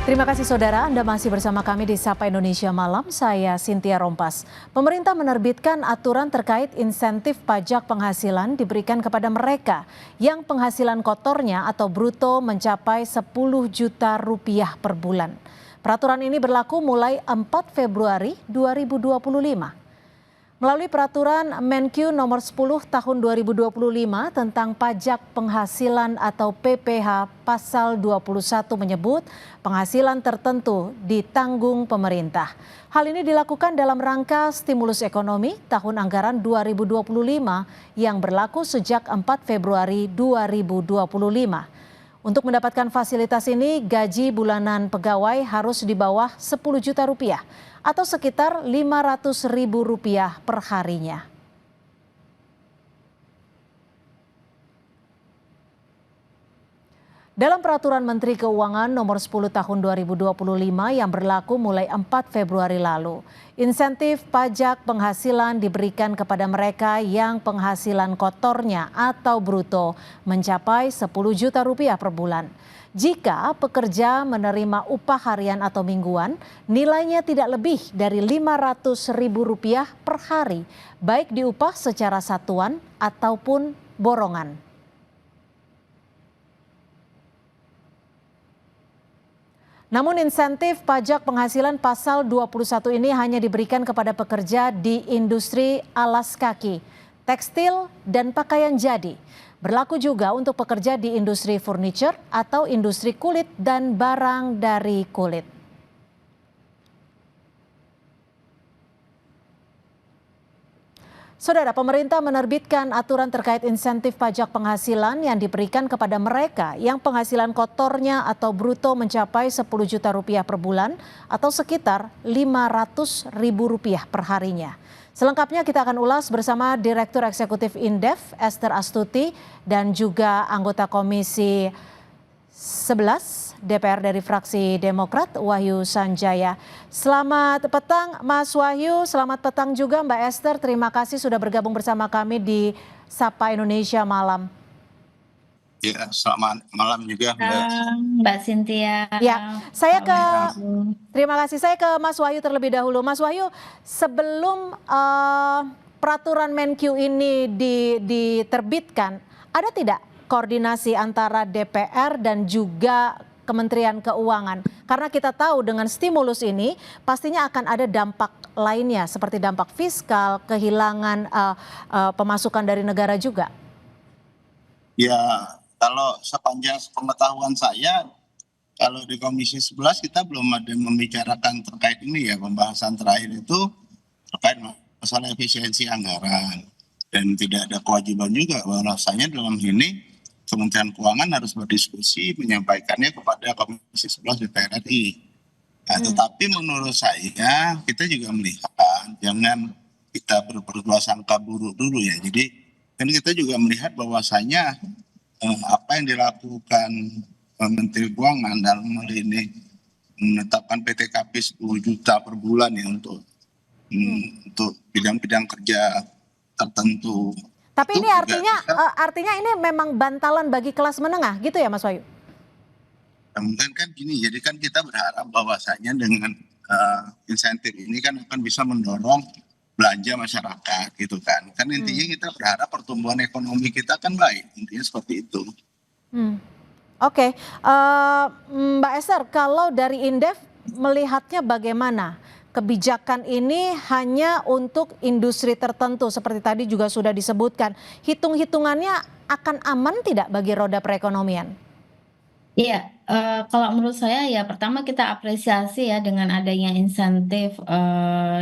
Terima kasih saudara, Anda masih bersama kami di Sapa Indonesia Malam, saya Cynthia Rompas. Pemerintah menerbitkan aturan terkait insentif pajak penghasilan diberikan kepada mereka yang penghasilan kotornya atau bruto mencapai 10 juta rupiah per bulan. Peraturan ini berlaku mulai 4 Februari 2025. Melalui peraturan Menkyu nomor 10 tahun 2025 tentang pajak penghasilan atau PPh pasal 21 menyebut penghasilan tertentu ditanggung pemerintah. Hal ini dilakukan dalam rangka stimulus ekonomi tahun anggaran 2025 yang berlaku sejak 4 Februari 2025. Untuk mendapatkan fasilitas ini, gaji bulanan pegawai harus di bawah 10 juta rupiah atau sekitar 500 ribu rupiah per harinya. Dalam peraturan Menteri Keuangan nomor 10 tahun 2025 yang berlaku mulai 4 Februari lalu, insentif pajak penghasilan diberikan kepada mereka yang penghasilan kotornya atau bruto mencapai 10 juta rupiah per bulan. Jika pekerja menerima upah harian atau mingguan, nilainya tidak lebih dari 500 ribu rupiah per hari, baik diupah secara satuan ataupun borongan. Namun insentif pajak penghasilan pasal 21 ini hanya diberikan kepada pekerja di industri alas kaki, tekstil, dan pakaian jadi. Berlaku juga untuk pekerja di industri furniture atau industri kulit dan barang dari kulit. Saudara, pemerintah menerbitkan aturan terkait insentif pajak penghasilan yang diberikan kepada mereka yang penghasilan kotornya atau bruto mencapai 10 juta rupiah per bulan atau sekitar 500 ribu rupiah per harinya. Selengkapnya kita akan ulas bersama Direktur Eksekutif Indef, Esther Astuti, dan juga anggota Komisi 11 DPR dari fraksi Demokrat, Wahyu Sanjaya. Selamat petang Mas Wahyu, selamat petang juga Mbak Esther. Terima kasih sudah bergabung bersama kami di Sapa Indonesia Malam. Ya, selamat malam juga Mbak Cynthia. Ya, terima kasih. Saya ke Mas Wahyu terlebih dahulu. Mas Wahyu, sebelum peraturan Menkyu ini diterbitkan, ada tidak koordinasi antara DPR dan juga Kementerian Keuangan? Karena kita tahu dengan stimulus ini pastinya akan ada dampak lainnya seperti dampak fiskal, kehilangan pemasukan dari negara juga. Ya, kalau sepanjang pengetahuan saya, kalau di Komisi 11 kita belum ada membicarakan terkait ini ya, pembahasan terakhir itu terkait masalah efisiensi anggaran. Dan tidak ada kewajiban juga bahwasanya dalam ini Kementerian Keuangan harus berdiskusi menyampaikannya kepada Komisi 11 DPR RI. Nah, tetapi menurut saya kita juga melihat jangan kita berprasangka buruk dulu ya. Jadi kan kita juga melihat bahwasanya apa yang dilakukan Menteri Keuangan dalam hal ini menetapkan PTKP 10 juta per bulan ya untuk bidang-bidang kerja tertentu. Tapi ini artinya ini memang bantalan bagi kelas menengah gitu ya Mas Wahyu? Kemudian kan gini, jadi kan kita berharap bahwasanya dengan insentif ini kan akan bisa mendorong belanja masyarakat gitu kan. Kan intinya kita berharap pertumbuhan ekonomi kita kan baik, intinya seperti itu. Oke. Mbak Esther, kalau dari Indef melihatnya bagaimana? Kebijakan ini hanya untuk industri tertentu seperti tadi juga sudah disebutkan. Hitung-hitungannya akan aman tidak bagi roda perekonomian? Iya, kalau menurut saya ya pertama kita apresiasi ya dengan adanya insentif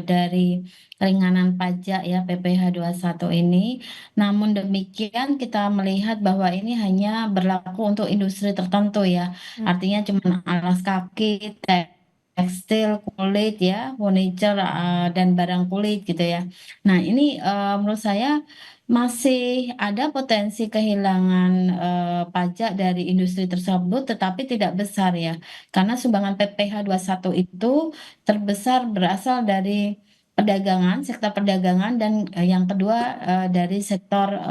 dari keringanan pajak ya PPh 21 ini. Namun demikian kita melihat bahwa ini hanya berlaku untuk industri tertentu ya. Artinya cuma alas kaki, tekstil, kulit ya, furniture dan barang kulit gitu ya. Nah ini menurut saya masih ada potensi kehilangan pajak dari industri tersebut, tetapi tidak besar ya. Karena sumbangan PPh 21 itu terbesar berasal dari perdagangan, sektor perdagangan, dan yang kedua dari sektor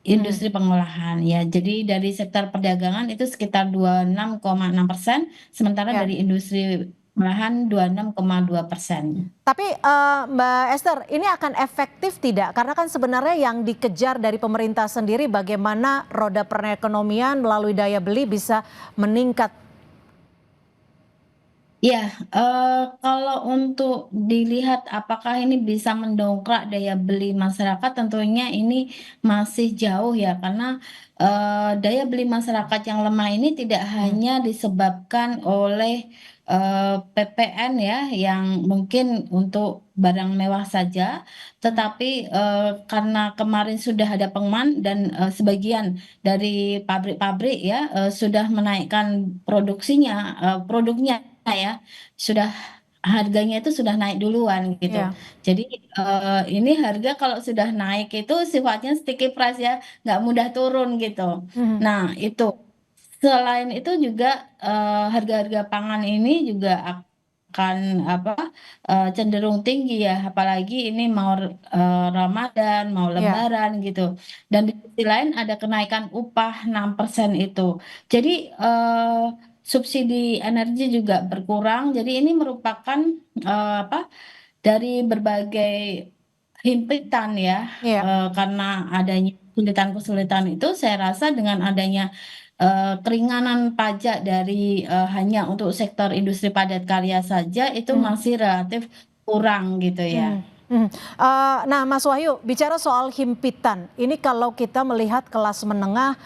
industri pengolahan ya. Jadi dari sektor perdagangan itu sekitar 26,6%, sementara Ya. dari industri pengolahan 26,2%. Tapi Mbak Esther, ini akan efektif tidak? Karena kan sebenarnya yang dikejar dari pemerintah sendiri bagaimana roda perekonomian melalui daya beli bisa meningkat. Ya, kalau untuk dilihat apakah ini bisa mendongkrak daya beli masyarakat, tentunya ini masih jauh ya, karena daya beli masyarakat yang lemah ini tidak Hmm. hanya disebabkan oleh PPN ya, yang mungkin untuk barang mewah saja, Hmm. tetapi karena kemarin sudah ada pengumuman dan sebagian dari pabrik-pabrik ya sudah menaikkan produknya ya, sudah harganya itu sudah naik duluan gitu. Ya. Jadi, ini harga kalau sudah naik itu sifatnya sticky price ya, nggak mudah turun gitu. Mhm. Nah itu, selain itu juga, harga-harga pangan ini juga akan apa, cenderung tinggi ya, apalagi ini mau, Ramadan, mau Ya. lebaran gitu. Dan di sisi lain ada kenaikan upah 6% itu. Jadi, subsidi energi juga berkurang, jadi ini merupakan, apa, dari berbagai himpitan ya, Iya. karena adanya kesulitan-kesulitan itu saya rasa dengan adanya, keringanan pajak dari, hanya untuk sektor industri padat karya saja itu Mhm. masih relatif kurang gitu Mhm. ya. Mhm. Nah, Mas Wahyu, bicara soal himpitan, ini kalau kita melihat kelas menengah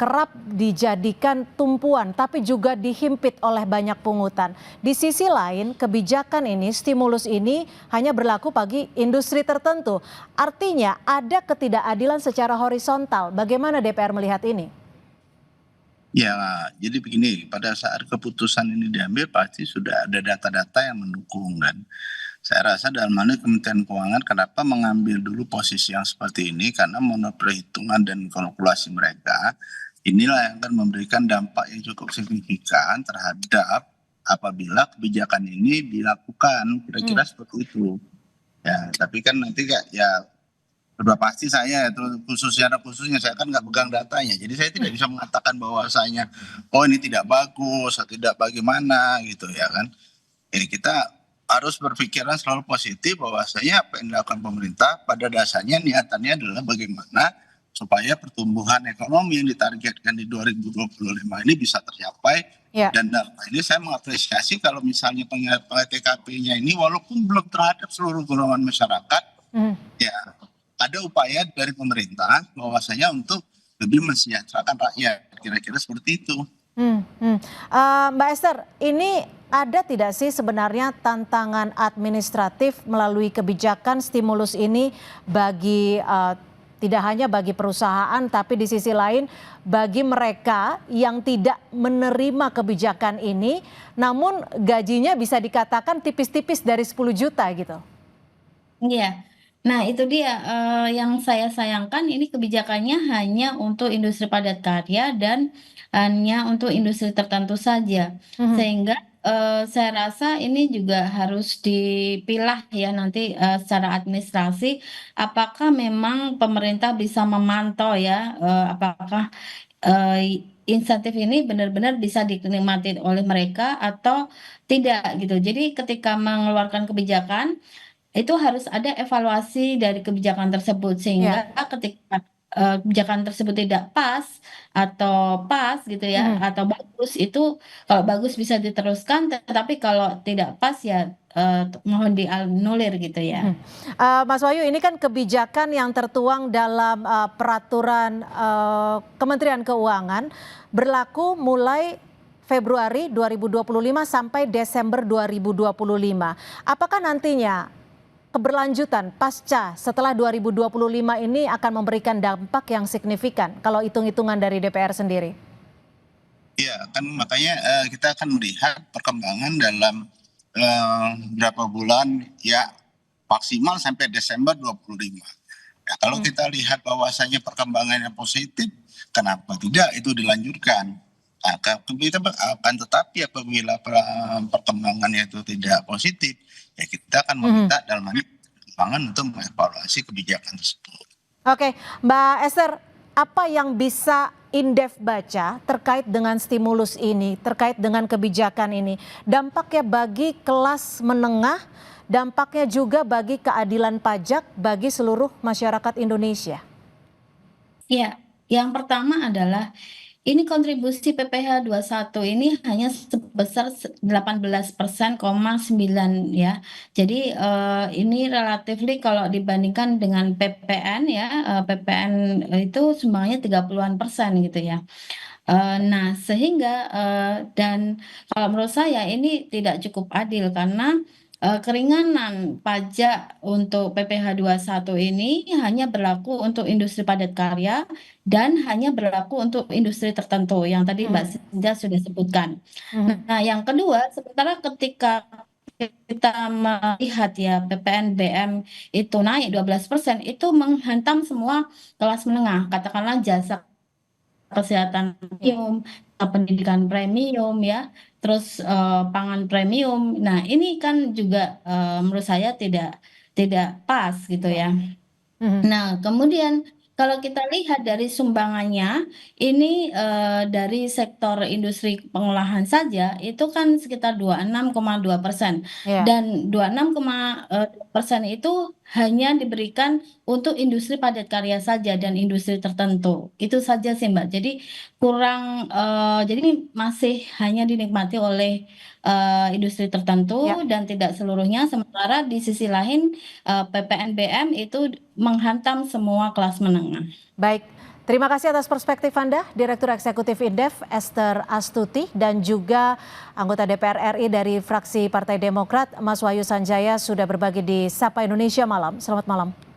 kerap dijadikan tumpuan, tapi juga dihimpit oleh banyak pungutan. Di sisi lain, kebijakan ini, stimulus ini hanya berlaku bagi industri tertentu. Artinya ada ketidakadilan secara horizontal. Bagaimana DPR melihat ini? Ya, jadi begini, pada saat keputusan ini diambil pasti sudah ada data-data yang mendukung, dan saya rasa dalam hal ini Kementerian Keuangan kenapa mengambil dulu posisi yang seperti ini, karena menurut perhitungan dan kalkulasi mereka, inilah yang akan memberikan dampak yang cukup signifikan terhadap apabila kebijakan ini dilakukan, Hmm. kira-kira seperti itu. Ya, tapi kan nanti ya sudah pasti saya itu khususnya saya kan nggak pegang datanya, jadi saya tidak bisa mengatakan bahwasanya oh ini tidak bagus atau tidak bagaimana gitu ya kan. Jadi kita harus berpikiran selalu positif bahwasanya apa yang dilakukan pemerintah pada dasarnya niatannya adalah bagaimana supaya pertumbuhan ekonomi yang ditargetkan di 2025 ini bisa tercapai. Ya. Dan dalam hal ini saya mengapresiasi kalau misalnya TKP-nya ini walaupun belum terhadap seluruh golongan masyarakat, Mhm. ya ada upaya dari pemerintah bahwasanya untuk lebih mensejahterakan rakyat, kira-kira seperti itu. Hmm, hmm. Mbak Esther, ini ada tidak sih sebenarnya tantangan administratif melalui kebijakan stimulus ini bagi tidak hanya bagi perusahaan, tapi di sisi lain bagi mereka yang tidak menerima kebijakan ini, namun gajinya bisa dikatakan tipis-tipis dari 10 juta gitu. Iya. Nah, itu dia, yang saya sayangkan ini kebijakannya hanya untuk industri padat karya dan hanya untuk industri tertentu saja. Mhm. Sehingga, saya rasa ini juga harus dipilah ya nanti, secara administrasi, apakah memang pemerintah bisa memantau ya, apakah, insentif ini benar-benar bisa dinikmati oleh mereka atau tidak gitu. Jadi ketika mengeluarkan kebijakan itu harus ada evaluasi dari kebijakan tersebut, Ya. sehingga ketika, kebijakan tersebut tidak pas atau pas gitu ya, Mhm. atau bagus, itu kalau bagus bisa diteruskan, tetapi kalau tidak pas ya, mohon dianulir gitu ya. Mhm. Mas Wahyu, ini kan kebijakan yang tertuang dalam peraturan Kementerian Keuangan berlaku mulai Februari 2025 sampai Desember 2025. Apakah nantinya keberlanjutan pasca setelah 2025 ini akan memberikan dampak yang signifikan kalau hitung-hitungan dari DPR sendiri? Iya, kan makanya kita akan melihat perkembangan dalam berapa bulan ya, maksimal sampai Desember 25. Ya, kalau Hmm. kita lihat bahwasanya perkembangannya positif, kenapa tidak itu dilanjutkan? Nah, kita akan tetapi apabila perkembangannya itu tidak positif, ya kita akan Mhm. meminta dalam hal ini perkembangan untuk mengevaluasi kebijakan tersebut. Oke, Mbak Esther, apa yang bisa Indef baca terkait dengan stimulus ini, terkait dengan kebijakan ini? Dampaknya bagi kelas menengah, dampaknya juga bagi keadilan pajak bagi seluruh masyarakat Indonesia. Iya, yang pertama adalah ini kontribusi PPh 21 ini hanya sebesar 18,9 ya. Jadi ini relatifly kalau dibandingkan dengan PPN ya, PPN itu sumbangannya 30-an% gitu ya. Nah sehingga dan kalau menurut saya ini tidak cukup adil karena keringanan pajak untuk PPh 21 ini hanya berlaku untuk industri padat karya dan hanya berlaku untuk industri tertentu yang tadi Mbak Sinja sudah sebutkan. Nah, yang kedua, sementara ketika kita melihat ya PPNBM itu naik 12%, itu menghantam semua kelas menengah, katakanlah jasa kesehatan premium, pendidikan premium ya, terus pangan premium. Nah, ini kan juga menurut saya tidak pas gitu ya. Nah, kemudian kalau kita lihat dari sumbangannya, ini dari sektor industri pengolahan saja itu kan sekitar 26,2%. Ya. Dan 26,2% itu hanya diberikan untuk industri padat karya saja dan industri tertentu. Itu saja sih Mbak. Jadi kurang, jadi masih hanya dinikmati oleh industri tertentu Ya. dan tidak seluruhnya. Sementara di sisi lain PPNBM itu menghantam semua kelas menengah. Baik, terima kasih atas perspektif Anda, Direktur Eksekutif Indef Esther Astuti, dan juga anggota DPR RI dari fraksi Partai Demokrat, Mas Wahyu Sanjaya, sudah berbagi di Sapa Indonesia Malam. Selamat malam.